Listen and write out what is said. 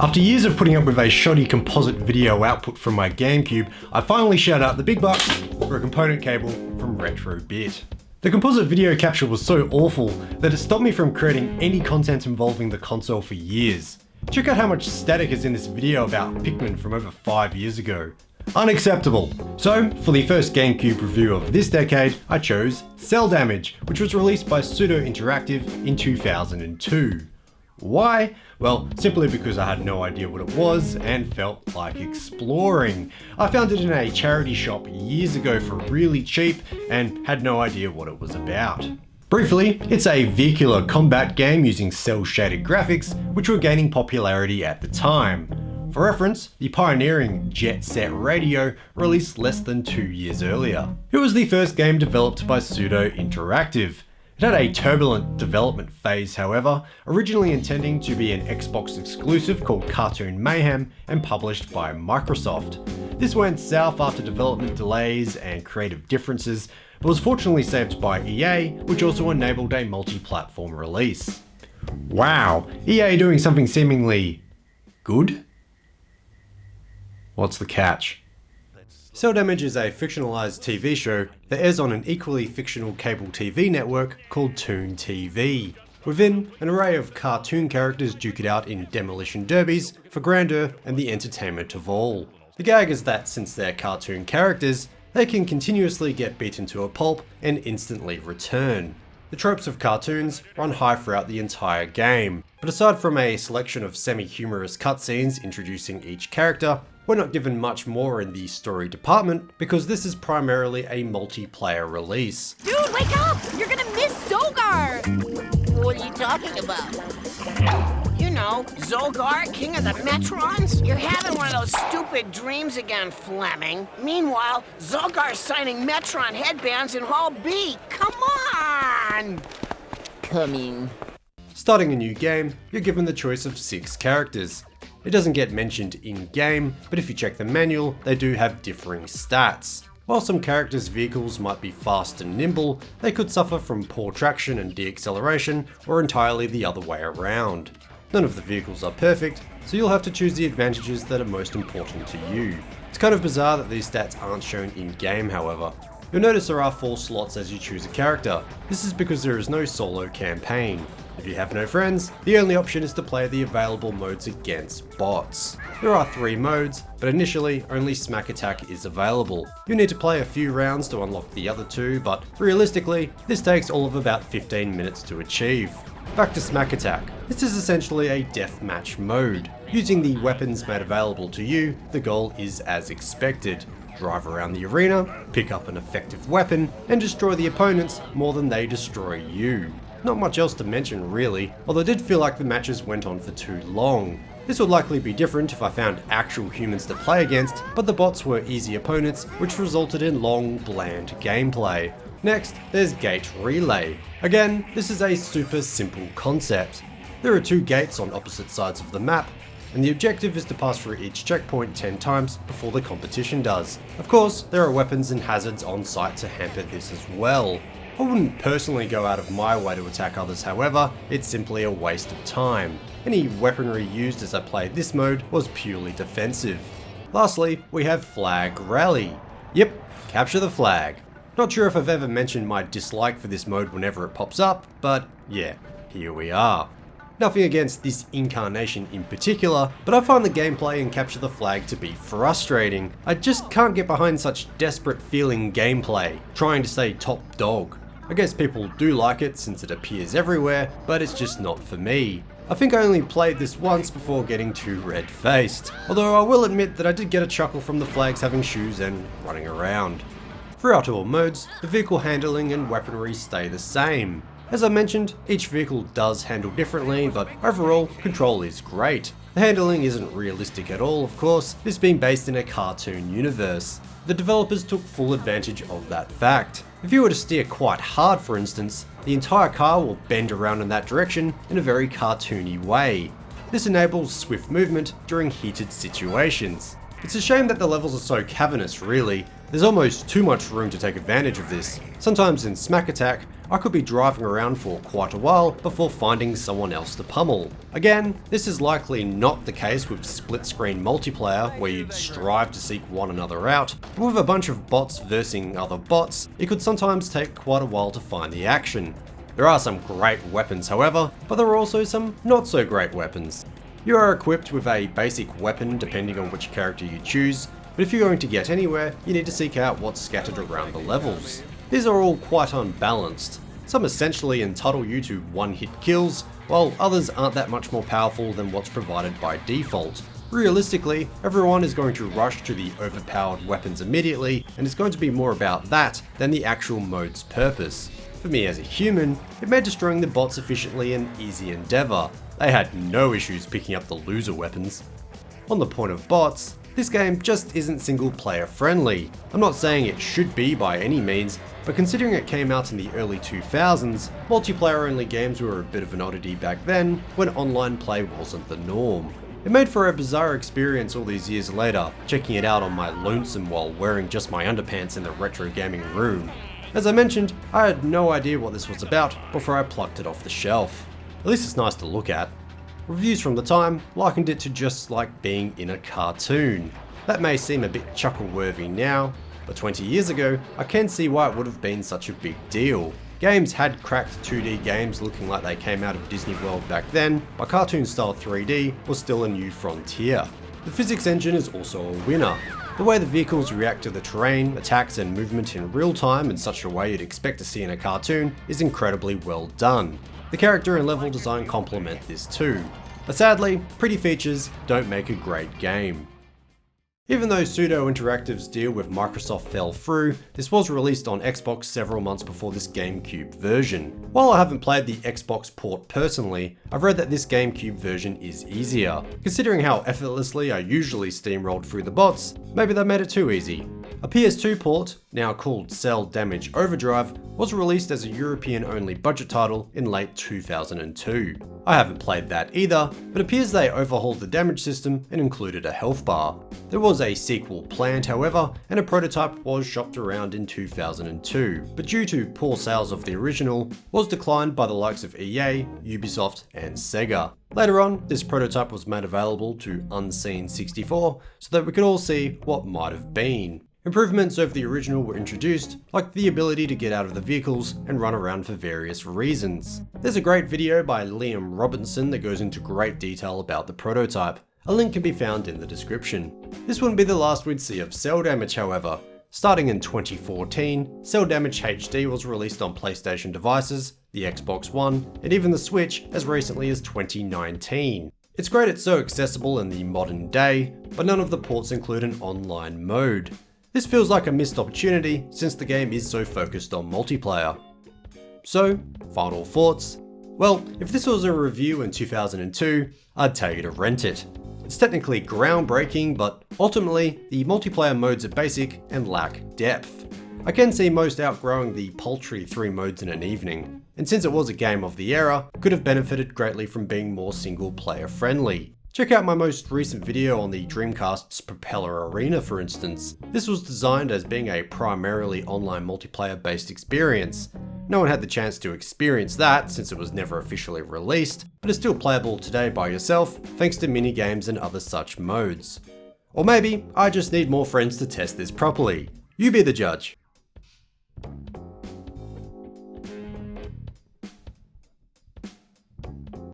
After years of putting up with a shoddy composite video output from my GameCube, I finally shelled out the big bucks for a component cable from RetroBit. The composite video capture was so awful that it stopped me from creating any content involving the console for years. Check out how much static is in this video about Pikmin from over 5 years ago. Unacceptable. So, for the first GameCube review of this decade, I chose Cell Damage, which was released by Pseudo Interactive in 2002. Why? Well, simply because I had no idea what it was and felt like exploring. I found it in a charity shop years ago for really cheap and had no idea what it was about. Briefly, it's a vehicular combat game using cel-shaded graphics, which were gaining popularity at the time. For reference, the pioneering Jet Set Radio released less than 2 years earlier. It was the first game developed by Pseudo Interactive. It had a turbulent development phase, however, originally intending to be an Xbox exclusive called Cartoon Mayhem and published by Microsoft. This went south after development delays and creative differences, but was fortunately saved by EA, which also enabled a multi-platform release. Wow, EA doing something seemingly good? What's the catch? Cell Damage is a fictionalized TV show that airs on an equally fictional cable TV network called Toon TV. Within, an array of cartoon characters duke it out in demolition derbies for grandeur and the entertainment of all. The gag is that since they're cartoon characters, they can continuously get beaten to a pulp and instantly return. The tropes of cartoons run high throughout the entire game, but aside from a selection of semi-humorous cutscenes introducing each character, we're not given much more in the story department because this is primarily a multiplayer release. Dude, wake up! You're gonna miss Zogar! What are you talking about? You know, Zogar, king of the Metrons? You're having one of those stupid dreams again, Fleming. Meanwhile, Zogar's signing Metron headbands in Hall B. Come on! Coming. Starting a new game, you're given the choice of 6 characters. It doesn't get mentioned in-game, but if you check the manual, they do have differing stats. While some characters' vehicles might be fast and nimble, they could suffer from poor traction and deacceleration, or entirely the other way around. None of the vehicles are perfect, so you'll have to choose the advantages that are most important to you. It's kind of bizarre that these stats aren't shown in-game, however. You'll notice there are 4 slots as you choose a character. This is because there is no solo campaign. If you have no friends, the only option is to play the available modes against bots. There are 3 modes, but initially only Smack Attack is available. You need to play a few rounds to unlock the other 2, but realistically, this takes all of about 15 minutes to achieve. Back to Smack Attack. This is essentially a deathmatch mode. Using the weapons made available to you, the goal is as expected. Drive around the arena, pick up an effective weapon, and destroy the opponents more than they destroy you. Not much else to mention really, although I did feel like the matches went on for too long. This would likely be different if I found actual humans to play against, but the bots were easy opponents, which resulted in long, bland gameplay. Next, there's Gate Relay. Again, this is a super simple concept. There are 2 gates on opposite sides of the map, and the objective is to pass through each checkpoint 10 times before the competition does. Of course, there are weapons and hazards on site to hamper this as well. I wouldn't personally go out of my way to attack others, however, it's simply a waste of time. Any weaponry used as I played this mode was purely defensive. Lastly, we have Flag Rally. Yep, capture the flag. Not sure if I've ever mentioned my dislike for this mode whenever it pops up, but yeah, here we are. Nothing against this incarnation in particular, but I find the gameplay in Capture the Flag to be frustrating. I just can't get behind such desperate feeling gameplay, trying to stay top dog. I guess people do like it since it appears everywhere, but it's just not for me. I think I only played this once before getting too red-faced, although I will admit that I did get a chuckle from the flags having shoes and running around. Throughout all modes, the vehicle handling and weaponry stay the same. As I mentioned, each vehicle does handle differently, but overall, control is great. The handling isn't realistic at all, of course, this being based in a cartoon universe. The developers took full advantage of that fact. If you were to steer quite hard, for instance, the entire car will bend around in that direction in a very cartoony way. This enables swift movement during heated situations. It's a shame that the levels are so cavernous really, there's almost too much room to take advantage of this. Sometimes in Smack Attack, I could be driving around for quite a while before finding someone else to pummel. Again, this is likely not the case with split screen multiplayer where you'd strive to seek one another out, but with a bunch of bots versing other bots, it could sometimes take quite a while to find the action. There are some great weapons however, but there are also some not so great weapons. You are equipped with a basic weapon depending on which character you choose, but if you're going to get anywhere, you need to seek out what's scattered around the levels. These are all quite unbalanced. Some essentially entitle you to one-hit kills, while others aren't that much more powerful than what's provided by default. Realistically, everyone is going to rush to the overpowered weapons immediately, and it's going to be more about that than the actual mode's purpose. For me as a human, it made destroying the bots efficiently an easy endeavour. They had no issues picking up the loser weapons. On the point of bots, this game just isn't single player friendly. I'm not saying it should be by any means, but considering it came out in the early 2000s, multiplayer only games were a bit of an oddity back then when online play wasn't the norm. It made for a bizarre experience all these years later, checking it out on my lonesome while wearing just my underpants in the retro gaming room. As I mentioned, I had no idea what this was about before I plucked it off the shelf. At least it's nice to look at. Reviews from the time likened it to just like being in a cartoon. That may seem a bit chuckle-worthy now, but 20 years ago, I can see why it would have been such a big deal. Games had cracked 2D games looking like they came out of Disney World back then, but cartoon-style 3D was still a new frontier. The physics engine is also a winner. The way the vehicles react to the terrain, attacks and movement in real time in such a way you'd expect to see in a cartoon is incredibly well done. The character and level design complement this too, but sadly, pretty features don't make a great game. Even though Pseudo Interactive's deal with Microsoft fell through, this was released on Xbox several months before this GameCube version. While I haven't played the Xbox port personally, I've read that this GameCube version is easier. Considering how effortlessly I usually steamrolled through the bots, maybe they made it too easy. A PS2 port, now called Cell Damage Overdrive, was released as a European-only budget title in late 2002. I haven't played that either, but it appears they overhauled the damage system and included a health bar. There was a sequel planned however, and a prototype was shopped around in 2002, but due to poor sales of the original, was declined by the likes of EA, Ubisoft and Sega. Later on, this prototype was made available to Unseen64 so that we could all see what might have been. Improvements over the original were introduced, like the ability to get out of the vehicles and run around for various reasons. There's a great video by Liam Robinson that goes into great detail about the prototype. A link can be found in the description. This wouldn't be the last we'd see of Cell Damage however. Starting in 2014, Cell Damage HD was released on PlayStation devices, the Xbox One, and even the Switch as recently as 2019. It's great it's so accessible in the modern day, but none of the ports include an online mode. This feels like a missed opportunity since the game is so focused on multiplayer. So, final thoughts? Well, if this was a review in 2002, I'd tell you to rent it. It's technically groundbreaking, but ultimately, the multiplayer modes are basic and lack depth. I can see most outgrowing the paltry 3 modes in an evening, and since it was a game of the era, could have benefited greatly from being more single player friendly. Check out my most recent video on the Dreamcast's Propeller Arena for instance. This was designed as being a primarily online multiplayer based experience. No one had the chance to experience that since it was never officially released, but is still playable today by yourself thanks to minigames and other such modes. Or maybe I just need more friends to test this properly. You be the judge.